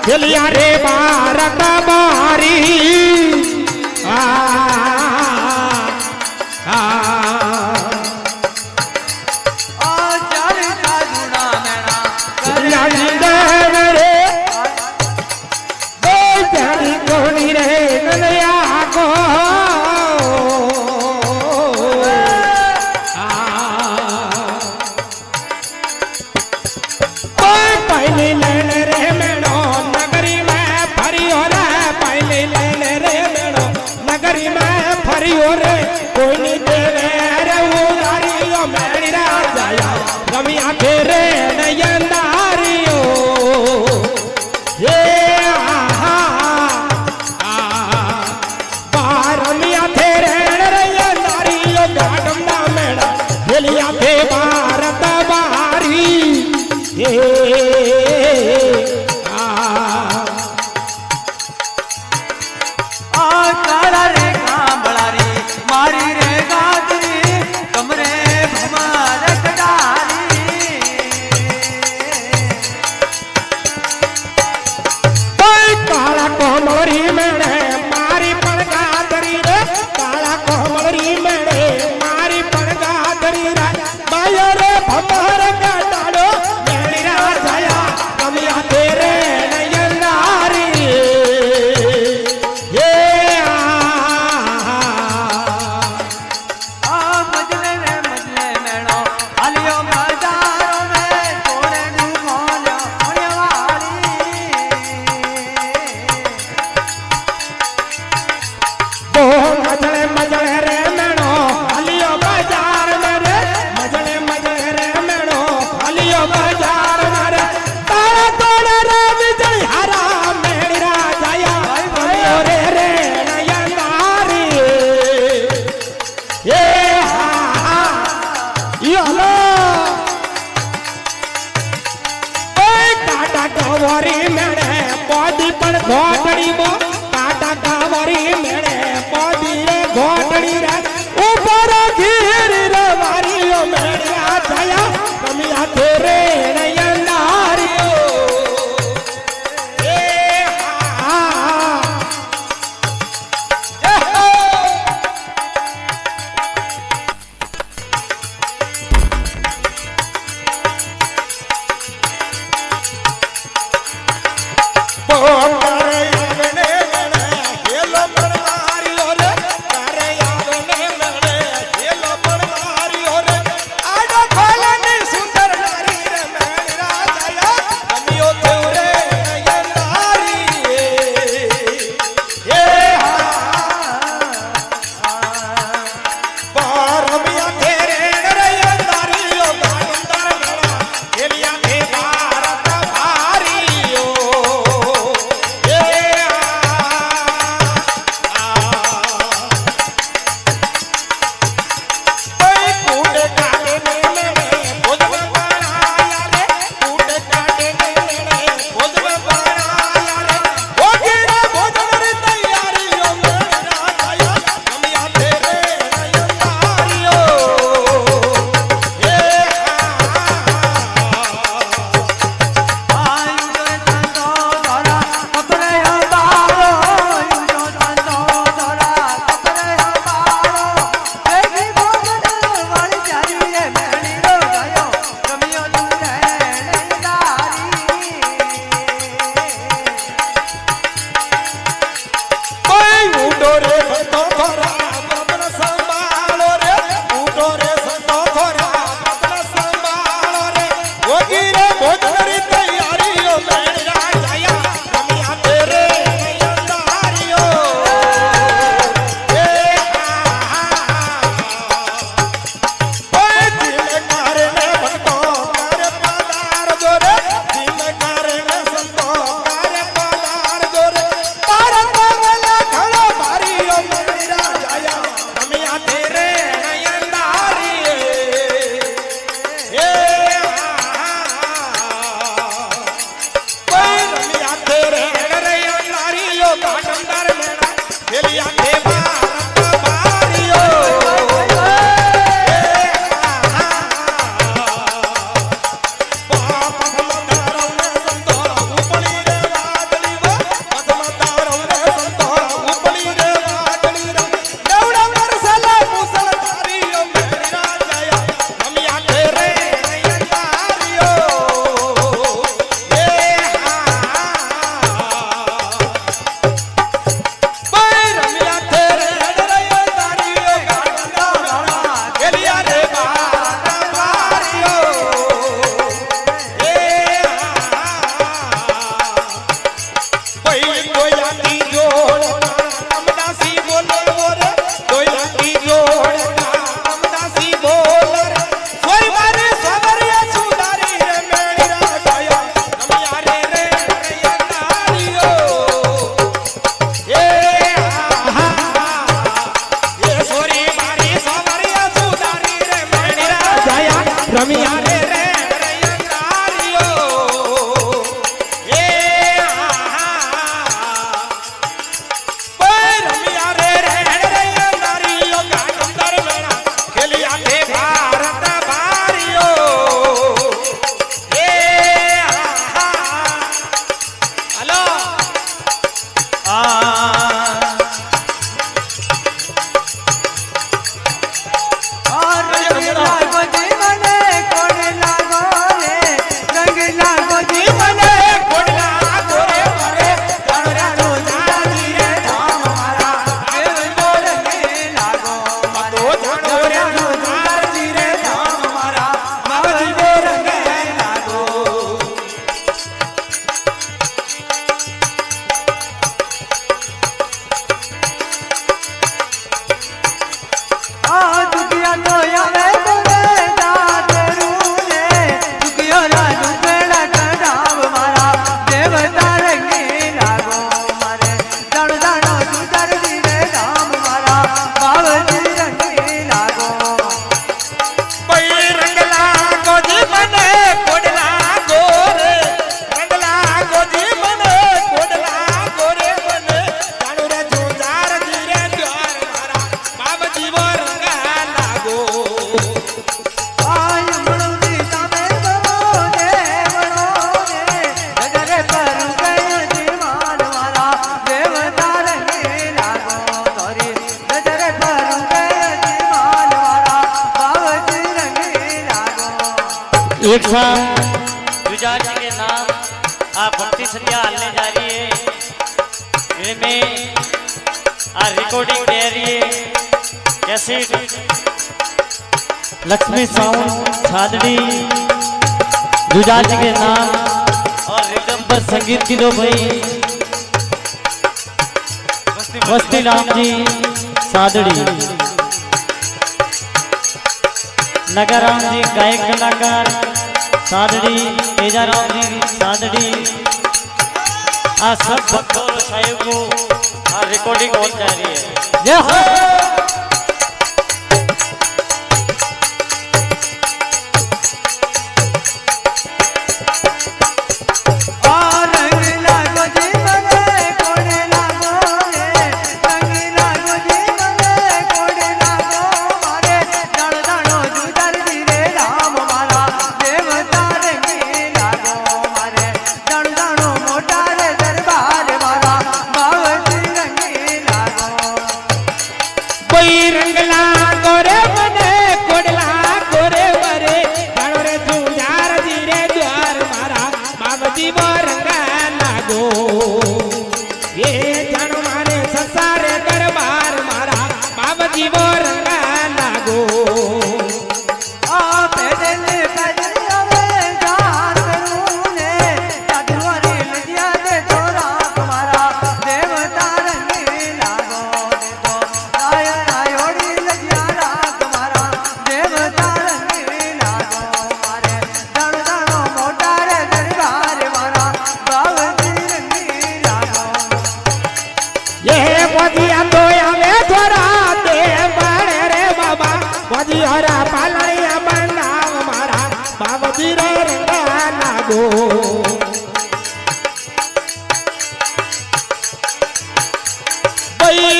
चलिया रे भारत बारी વારી મેળે પોદી પણ ઘોટડી મો કાટા કાવરી મેળે પોદી રે ઘોટડી રે ઉપર ઘીર રે વારીઓ મેળે આ થયા રમ્યા તેરે નયનારીઓ એ હા साहब गुजाज जी के नाम आप भक्ति संध्या हालने जा रही है, इनमें रिकॉर्डिंग दे रही है कैसेट लक्ष्मी साउंड छादड़ी गुजाज जी के नाम और रिदम पर संगीत की दो भाई वस्ती राम जी सादड़ी, नगाराम जी गायक कलाकार सादड़ी, तेजाराम जी सादड़ी, आज सब भक्तों और साहिब को रिकॉर्डिंग हो जा रही है।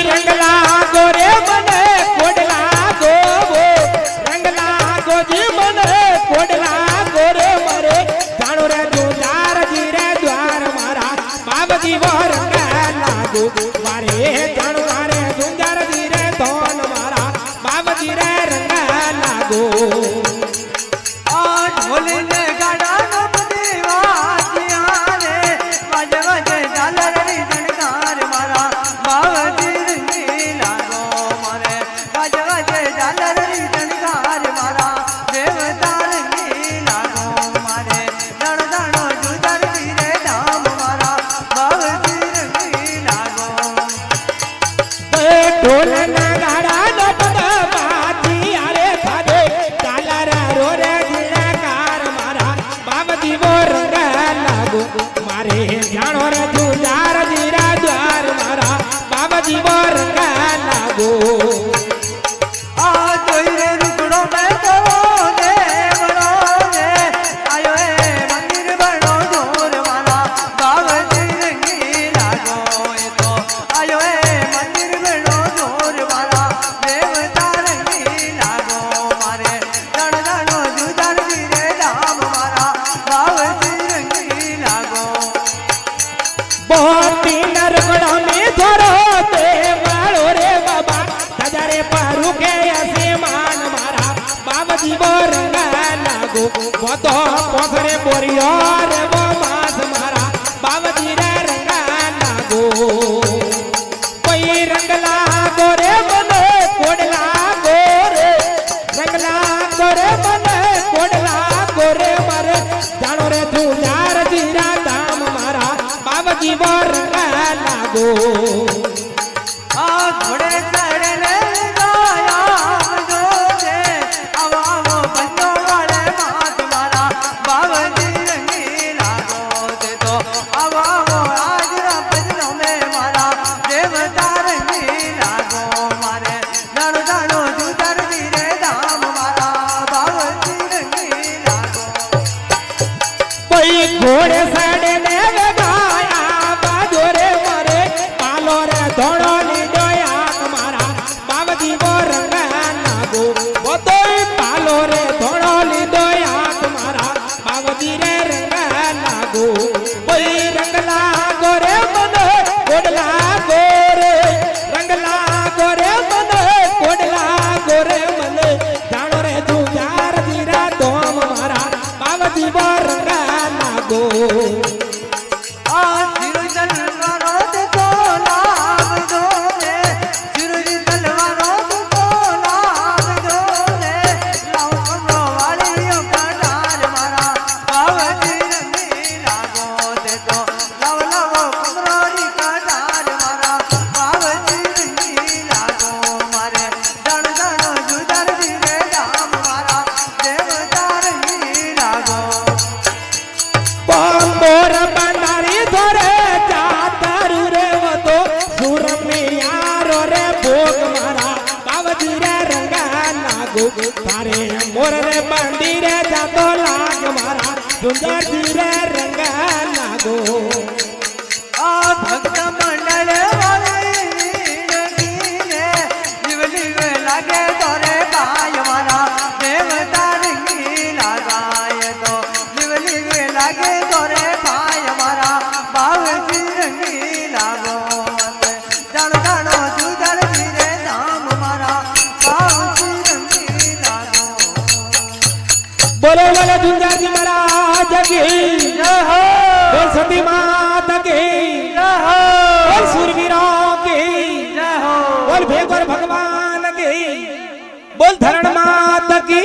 रंगला गोरे मने कोडला गो रंगला गोजी मने कोडला गोरे मरे जानो रे जुजार जी रे द्वार मारा बाबजी वो रंगला गो मारे जानो मारे जुजार जी रे धोन मारा बाबजी रे रंगला गो आ ढोले ने गाड़ा नो देवासिया रे बज बज झालर री झनकार मारा बाबजी तो पोखरे बोरियोर वो मास मारा बाबजी रे रंगा लागो कोई रंगला गोरे मने कोडला गोरे रंगला गोरे मने कोडला गोरे मरे जानो रे तू यार जीरा दाम मारा बाबजी वो रंगा लागो आ घोड़े चढ़े ले गाया जो दे आवाओ बन्नो वाले मात मारा बाबजी रंगीला गो दे तो आवाओ आज बजनो में मारा देवता रंगीला गो मारे दानो दानो जुदर वीरे दाम मारा बाबजी रंगीला गो कोई घोड़े सड़े ने गाया बाजो रे मरे पालो रे धोड़ो पालो रे धोड़ो लीधो याद मारा बाबजी रे रंगा लागो कोई रंगला गोरे मने कोडला गोरे रंगला गोरे मने कोडला गोरे मने जानो रे तू यार जीरा धोम मारा बाबजी रंगा लागो मोर बंधारी धोरे चातरु रे वो तो सुर में यारो रे भोग मारा बाबजी रे रंगा लागो तारे मोर रे बंदी रे जातो लाग मारा सुंदर जी रे रंगा लागो भक्त मंडल लागे तोरे भाई मारा देवता रंगीला गाय तो लिवली लागे तोरे भाई हमारा बाबूजी रंगीला गो जानो जानो जुदर रे नाम हमारा बाबूजी रंगीला गो बोलो बोलो झुंझार जी महाराज की जय हो बोल सती माता की जय हो बोल सूरवीरों की जय हो बोल भेगवर भगवान की बोल धरण माता की